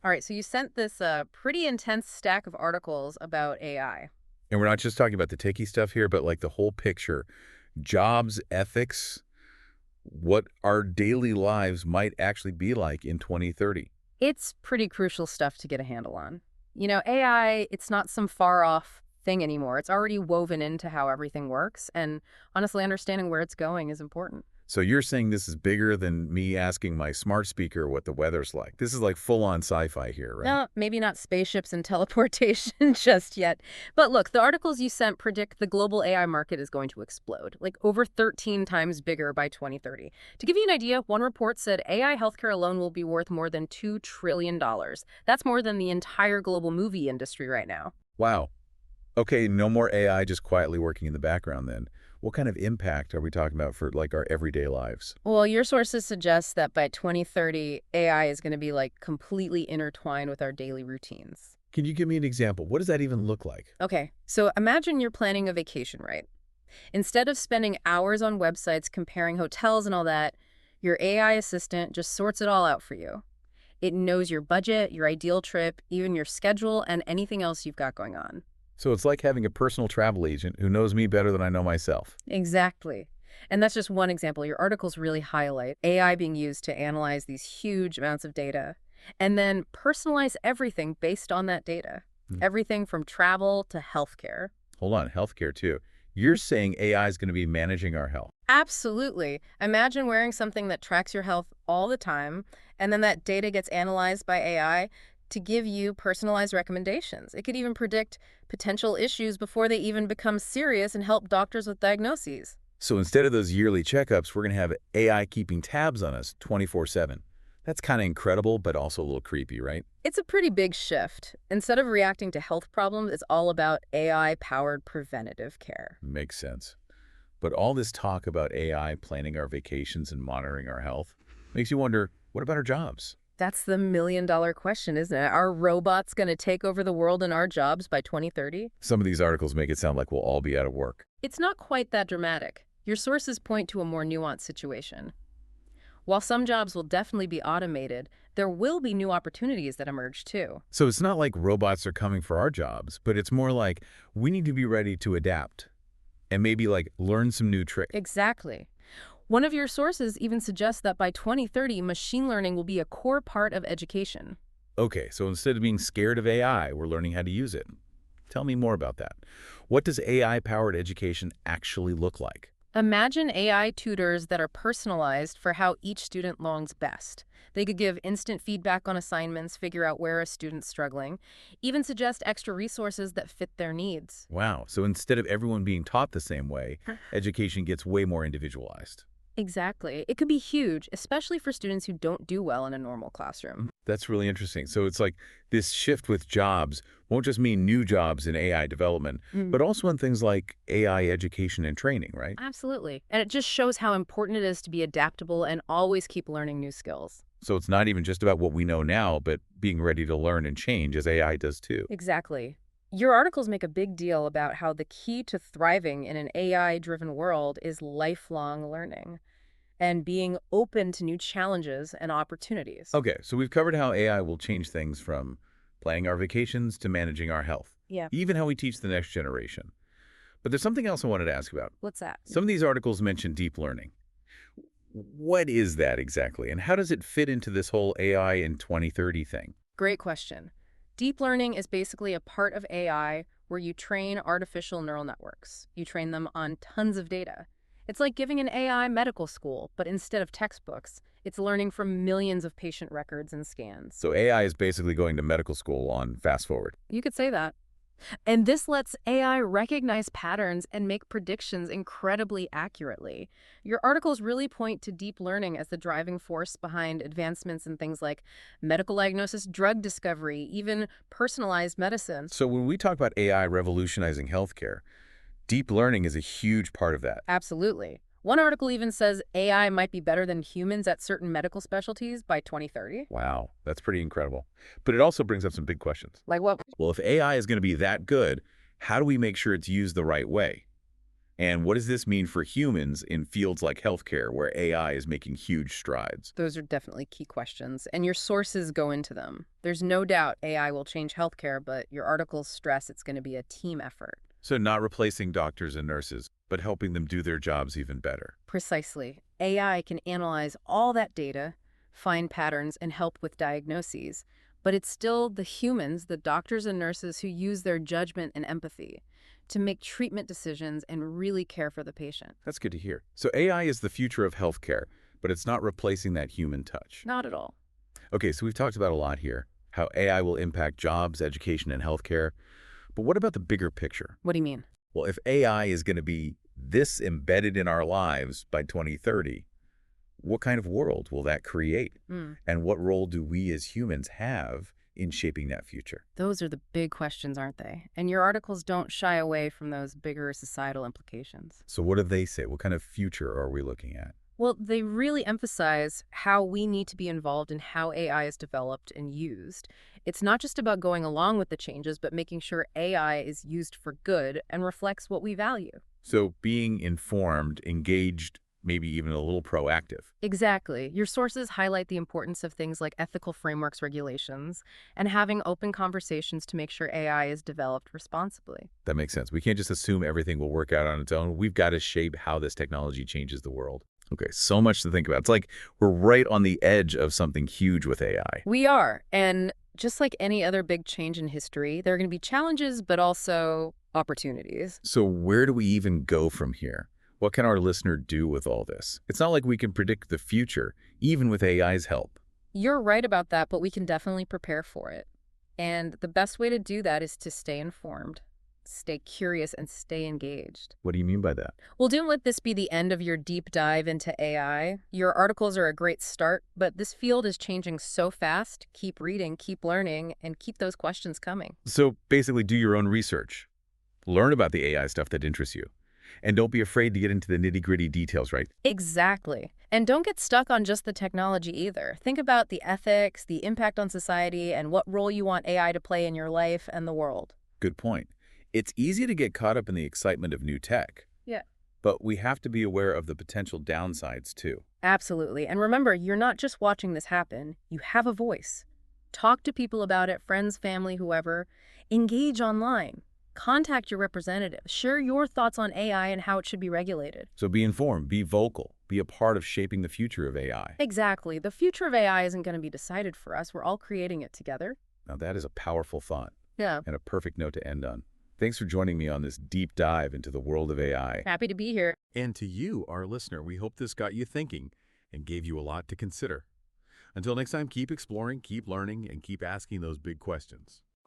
All right, so you sent this pretty intense stack of articles about AI. And we're not just talking about the techie stuff here, but like the whole picture. Jobs, ethics, what our daily lives might actually be like in 2030. It's pretty crucial stuff to get a handle on. AI, it's not some far off thing anymore. It's already woven into how everything works, and honestly, understanding where it's going is important. So you're saying this is bigger than me asking my smart speaker what the weather's like. This is like full-on sci-fi here, right? No, maybe not spaceships and teleportation just yet. But look, the articles you sent predict the global AI market is going to explode, like over 13 times bigger by 2030. To give you an idea, one report said AI healthcare alone will be worth more than $2 trillion. That's more than the entire global movie industry right now. Wow. Okay, no more AI just quietly working in the background then. What kind of impact are we talking about for like our everyday lives? Well, your sources suggest that by 2030, AI is going to be like completely intertwined with our daily routines. Can you give me an example? What does that even look like? Okay, so imagine you're planning a vacation, right? Instead of spending hours on websites comparing hotels and all that, your AI assistant just sorts it all out for you. It knows your budget, your ideal trip, even your schedule, and anything else you've got going on. So it's like having a personal travel agent who knows me better than I know myself. Exactly. And that's just one example. Your articles really highlight AI being used to analyze these huge amounts of data and then personalize everything based on that data. Hmm. Everything from travel to healthcare. Hold on, healthcare too. You're saying AI is going to be managing our health. Absolutely. Imagine wearing something that tracks your health all the time, and then that data gets analyzed by AI to give you personalized recommendations. It could even predict potential issues before they even become serious and help doctors with diagnoses. So instead of those yearly checkups, we're going to have AI keeping tabs on us 24/7. That's kind of incredible, but also a little creepy, right? It's a pretty big shift. Instead of reacting to health problems, it's all about AI-powered preventative care. Makes sense. But all this talk about AI planning our vacations and monitoring our health makes you wonder, what about our jobs? That's the million-dollar question, isn't it? Are robots going to take over the world and our jobs by 2030? Some of these articles make it sound like we'll all be out of work. It's not quite that dramatic. Your sources point to a more nuanced situation. While some jobs will definitely be automated, there will be new opportunities that emerge too. So it's not like robots are coming for our jobs, but it's more like we need to be ready to adapt and maybe like learn some new tricks. Exactly. One of your sources even suggests that by 2030, machine learning will be a core part of education. Okay, so instead of being scared of AI, we're learning how to use it. Tell me more about that. What does AI-powered education actually look like? Imagine AI tutors that are personalized for how each student learns best. They could give instant feedback on assignments, figure out where a student's struggling, even suggest extra resources that fit their needs. Wow, so instead of everyone being taught the same way, education gets way more individualized. Exactly. It could be huge, especially for students who don't do well in a normal classroom. That's really interesting. So it's like this shift with jobs won't just mean new jobs in AI development, but also in things like AI education and training, right? Absolutely. And it just shows how important it is to be adaptable and always keep learning new skills. So it's not even just about what we know now, but being ready to learn and change as AI does too. Exactly. Your articles make a big deal about how the key to thriving in an AI-driven world is lifelong learning and being open to new challenges and opportunities. Okay, so we've covered how AI will change things from planning our vacations to managing our health, Yeah. even how we teach the next generation. But there's something else I wanted to ask about. What's that? Some of these articles mention deep learning. What is that exactly, and how does it fit into this whole AI in 2030 thing? Great question. Deep learning is basically a part of AI where you train artificial neural networks. You train them on tons of data. It's like giving an AI medical school, but instead of textbooks, it's learning from millions of patient records and scans. So AI is basically going to medical school on fast forward. You could say that. And this lets AI recognize patterns and make predictions incredibly accurately. Your articles really point to deep learning as the driving force behind advancements in things like medical diagnosis, drug discovery, even personalized medicine. So when we talk about AI revolutionizing healthcare, deep learning is a huge part of that. Absolutely. One article even says AI might be better than humans at certain medical specialties by 2030. Wow, that's pretty incredible. But it also brings up some big questions. Like what? Well, if AI is going to be that good, how do we make sure it's used the right way? And what does this mean for humans in fields like healthcare, where AI is making huge strides? Those are definitely key questions, and your sources go into them. There's no doubt AI will change healthcare, but your articles stress it's going to be a team effort. So not replacing doctors and nurses, but helping them do their jobs even better. Precisely. AI can analyze all that data, find patterns, and help with diagnoses. But it's still the humans, the doctors and nurses, who use their judgment and empathy to make treatment decisions and really care for the patient. That's good to hear. So AI is the future of healthcare, but it's not replacing that human touch. Not at all. Okay, so we've talked about a lot here, how AI will impact jobs, education, and healthcare. But what about the bigger picture? What do you mean? Well, if AI is going to be this embedded in our lives by 2030, what kind of world will that create? Mm. And what role do we as humans have in shaping that future? Those are the big questions, aren't they? And your articles don't shy away from those bigger societal implications. So what do they say? What kind of future are we looking at? Well, they really emphasize how we need to be involved in how AI is developed and used. It's not just about going along with the changes, but making sure AI is used for good and reflects what we value. So being informed, engaged, maybe even a little proactive. Exactly. Your sources highlight the importance of things like ethical frameworks, regulations, and having open conversations to make sure AI is developed responsibly. That makes sense. We can't just assume everything will work out on its own. We've got to shape how this technology changes the world. Okay, so much to think about. It's like we're right on the edge of something huge with AI. We are. And just like any other big change in history, there are going to be challenges, but also opportunities. So where do we even go from here? What can our listener do with all this? It's not like we can predict the future, even with AI's help. You're right about that, but we can definitely prepare for it. And the best way to do that is to stay informed, stay curious, and stay engaged. What do you mean by that? Well, don't let this be the end of your deep dive into AI. Your articles are a great start, but this field is changing so fast. Keep reading, keep learning, and keep those questions coming. So basically do your own research. Learn about the AI stuff that interests you. And don't be afraid to get into the nitty-gritty details, right? Exactly. And don't get stuck on just the technology either. Think about the ethics, the impact on society, and what role you want AI to play in your life and the world. Good point. It's easy to get caught up in the excitement of new tech, Yeah. but we have to be aware of the potential downsides too. Absolutely. And remember, you're not just watching this happen. You have a voice. Talk to people about it, friends, family, whoever. Engage online. Contact your representative. Share your thoughts on AI and how it should be regulated. So be informed, be vocal, be a part of shaping the future of AI. Exactly. The future of AI isn't going to be decided for us. We're all creating it together. Now that is a powerful thought Yeah. and a perfect note to end on. Thanks for joining me on this deep dive into the world of AI. Happy to be here. And to you, our listener, we hope this got you thinking and gave you a lot to consider. Until next time, keep exploring, keep learning, and keep asking those big questions.